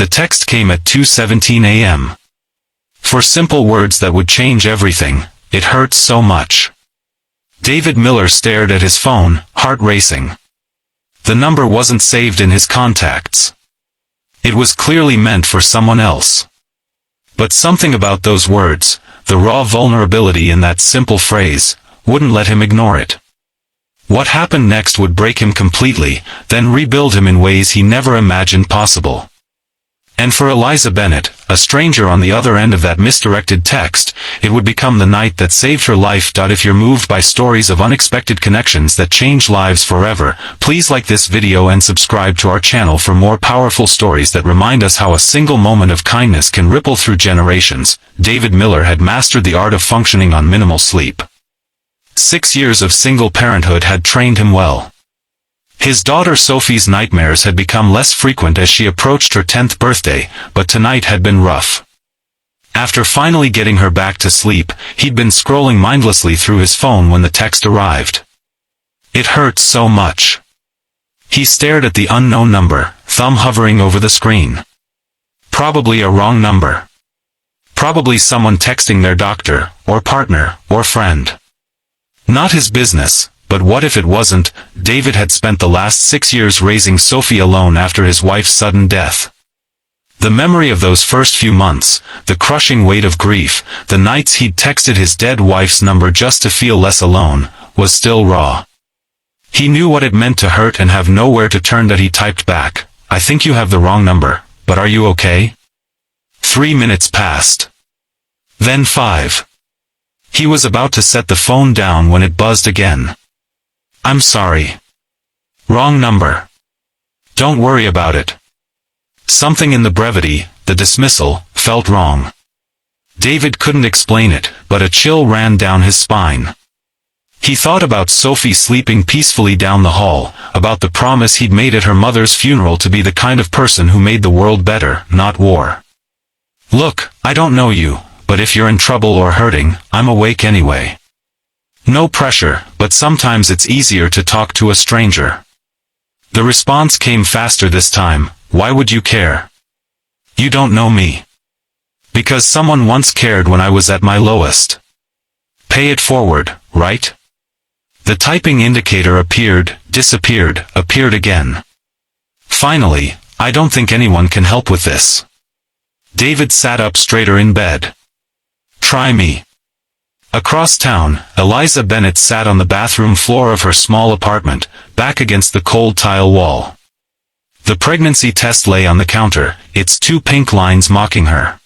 The text came at 2:17 a.m. For simple words that would change everything, it hurts so much. David Miller stared at his phone, heart racing. The number wasn't saved in his contacts. It was clearly meant for someone else. But something about those words, the raw vulnerability in that simple phrase, wouldn't let him ignore it. What happened next would break him completely, then rebuild him in ways he never imagined possible. And for Eliza Bennett, a stranger on the other end of that misdirected text, it would become the night that saved her life. If you're moved by stories of unexpected connections that change lives forever, please like this video and subscribe to our channel for more powerful stories that remind us how a single moment of kindness can ripple through generations. David Miller had mastered the art of functioning on minimal sleep. 6 years of single parenthood had trained him well. His daughter Sophie's nightmares had become less frequent as she approached her 10th birthday, but tonight had been rough. After finally getting her back to sleep, he'd been scrolling mindlessly through his phone when the text arrived. It hurt so much. He stared at the unknown number, thumb hovering over the screen. Probably a wrong number. Probably someone texting their doctor, or partner, or friend. Not his business. But what if it wasn't? David had spent the last 6 years raising Sophie alone after his wife's sudden death. The memory of those first few months, the crushing weight of grief, the nights he'd texted his dead wife's number just to feel less alone, was still raw. He knew what it meant to hurt and have nowhere to turn. That he typed back, "I think you have the wrong number, but are you okay?" 3 minutes passed. Then 5. He was about to set the phone down when it buzzed again. "I'm sorry. Wrong number. Don't worry about it." Something in the brevity, the dismissal, felt wrong. David couldn't explain it, but a chill ran down his spine. He thought about Sophie sleeping peacefully down the hall, about the promise he'd made at her mother's funeral to be the kind of person who made the world better, not war. "Look, I don't know you, but if you're in trouble or hurting, I'm awake anyway. No pressure, but sometimes it's easier to talk to a stranger." The response came faster this time. "Why would you care? You don't know me." "Because someone once cared when I was at my lowest." "Pay it forward, right?" The typing indicator appeared, disappeared, appeared again. Finally, "I don't think anyone can help with this." David sat up straighter in bed. "Try me." Across town, Eliza Bennett sat on the bathroom floor of her small apartment, back against the cold tile wall. The pregnancy test lay on the counter, its 2 pink lines mocking her.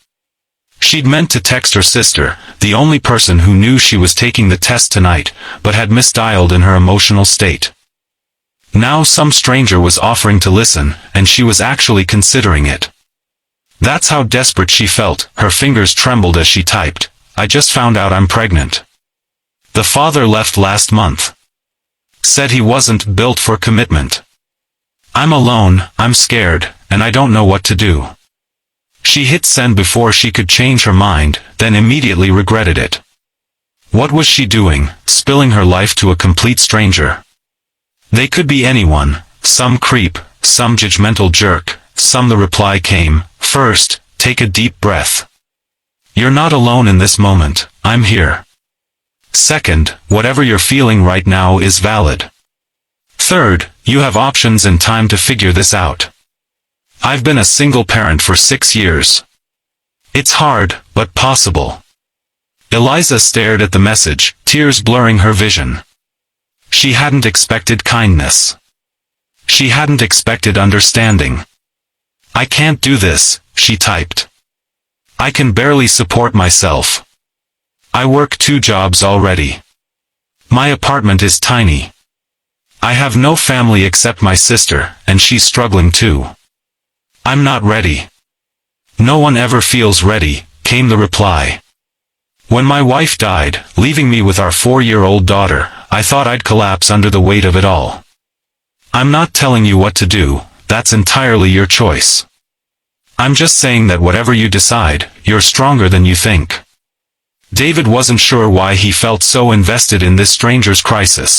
She'd meant to text her sister, the only person who knew she was taking the test tonight, but had misdialed in her emotional state. Now some stranger was offering to listen, and she was actually considering it. That's how desperate she felt. Her fingers trembled as she typed, "I just found out I'm pregnant. The father left last month. Said he wasn't built for commitment. I'm alone, I'm scared, and I don't know what to do." She hit send before she could change her mind, then immediately regretted it. What was she doing, spilling her life to a complete stranger? They could be anyone, some creep, some judgmental jerk, some. The reply came, "First, take a deep breath. You're not alone in this moment, I'm here. Second, whatever you're feeling right now is valid. Third, you have options and time to figure this out. I've been a single parent for 6 years. It's hard, but possible." Eliza stared at the message, tears blurring her vision. She hadn't expected kindness. She hadn't expected understanding. "I can't do this," she typed. "I can barely support myself. I work 2 jobs already. My apartment is tiny. I have no family except my sister, and she's struggling too. I'm not ready." "No one ever feels ready," came the reply. "When my wife died, leaving me with our 4-year-old daughter, I thought I'd collapse under the weight of it all. I'm not telling you what to do, that's entirely your choice. I'm just saying that whatever you decide, you're stronger than you think." David wasn't sure why he felt so invested in this stranger's crisis.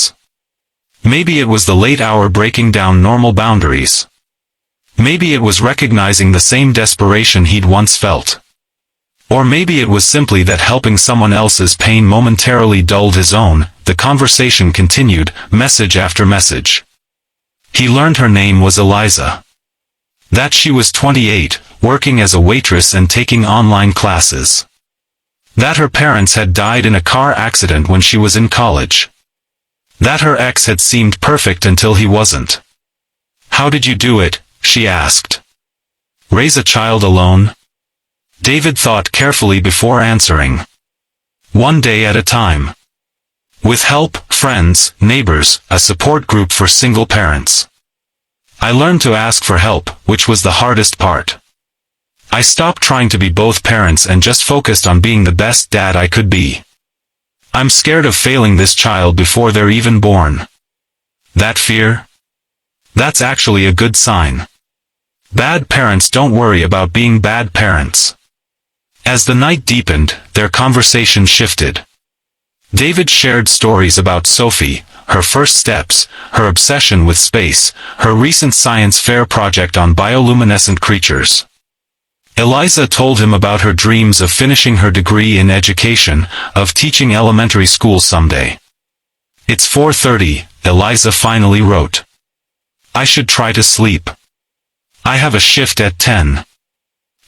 Maybe it was the late hour breaking down normal boundaries. Maybe it was recognizing the same desperation he'd once felt. Or maybe it was simply that helping someone else's pain momentarily dulled his own. The conversation continued, message after message. He learned her name was Eliza. That she was 28, working as a waitress and taking online classes. That her parents had died in a car accident when she was in college. That her ex had seemed perfect until he wasn't. How did you do it? She asked. Raise a child alone? David thought carefully before answering. One day at a time. With help, friends, neighbors, a support group for single parents. I learned to ask for help, which was the hardest part. I stopped trying to be both parents and just focused on being the best dad I could be. I'm scared of failing this child before they're even born. That fear? That's actually a good sign. Bad parents don't worry about being bad parents. As the night deepened, their conversation shifted. David shared stories about Sophie, her first steps, her obsession with space, her recent science fair project on bioluminescent creatures. Eliza told him about her dreams of finishing her degree in education, of teaching elementary school someday. It's 4:30, Eliza finally wrote. I should try to sleep. I have a shift at 10.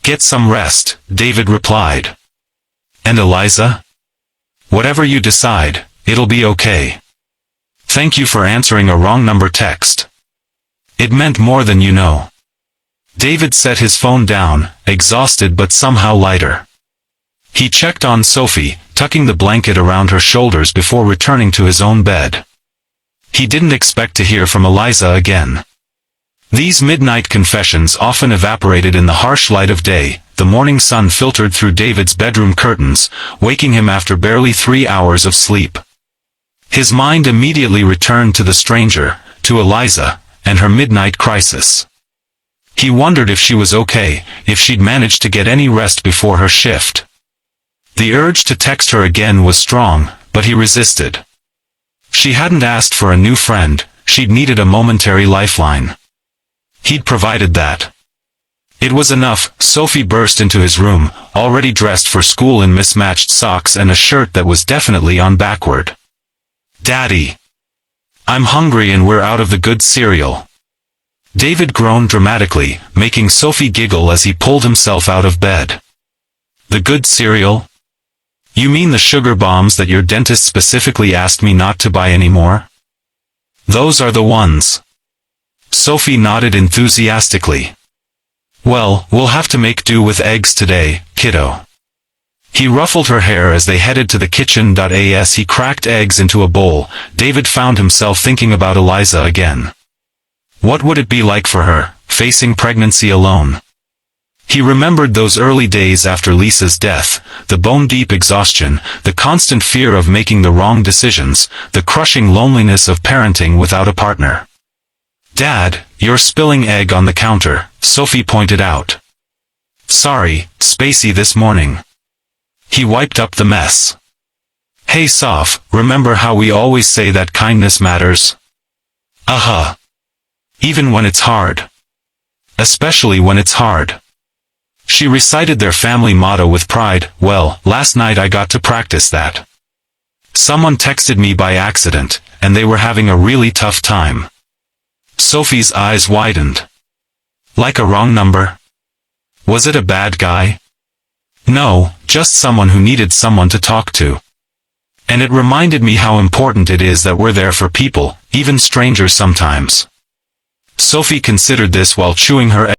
Get some rest, David replied. And Eliza? Whatever you decide, it'll be okay. Thank you for answering a wrong number text. It meant more than you know. David set his phone down, exhausted but somehow lighter. He checked on Sophie, tucking the blanket around her shoulders before returning to his own bed. He didn't expect to hear from Eliza again. These midnight confessions often evaporated in the harsh light of day. The morning sun filtered through David's bedroom curtains, waking him after barely 3 hours of sleep. His mind immediately returned to the stranger, to Eliza, and her midnight crisis. He wondered if she was okay, if she'd managed to get any rest before her shift. The urge to text her again was strong, but he resisted. She hadn't asked for a new friend, she'd needed a momentary lifeline. He'd provided that. It was enough. Sophie burst into his room, already dressed for school in mismatched socks and a shirt that was definitely on backward. Daddy! I'm hungry and we're out of the good cereal. David groaned dramatically, making Sophie giggle as he pulled himself out of bed. The good cereal? You mean the sugar bombs that your dentist specifically asked me not to buy anymore? Those are the ones. Sophie nodded enthusiastically. Well, we'll have to make do with eggs today, kiddo. He ruffled her hair as they headed to the kitchen. As he cracked eggs into a bowl, David found himself thinking about Eliza again. What would it be like for her, facing pregnancy alone? He remembered those early days after Lisa's death, the bone-deep exhaustion, the constant fear of making the wrong decisions, the crushing loneliness of parenting without a partner. Dad, you're spilling egg on the counter, Sophie pointed out. Sorry, Spacey this morning. He wiped up the mess. Hey Soph, remember how we always say that kindness matters? Even when it's hard. Especially when it's hard. She recited their family motto with pride. Well, last night I got to practice that. Someone texted me by accident, and they were having a really tough time. Sophie's eyes widened. Like a wrong number? Was it a bad guy? No, just someone who needed someone to talk to. And it reminded me how important it is that we're there for people, even strangers sometimes. Sophie considered this while chewing her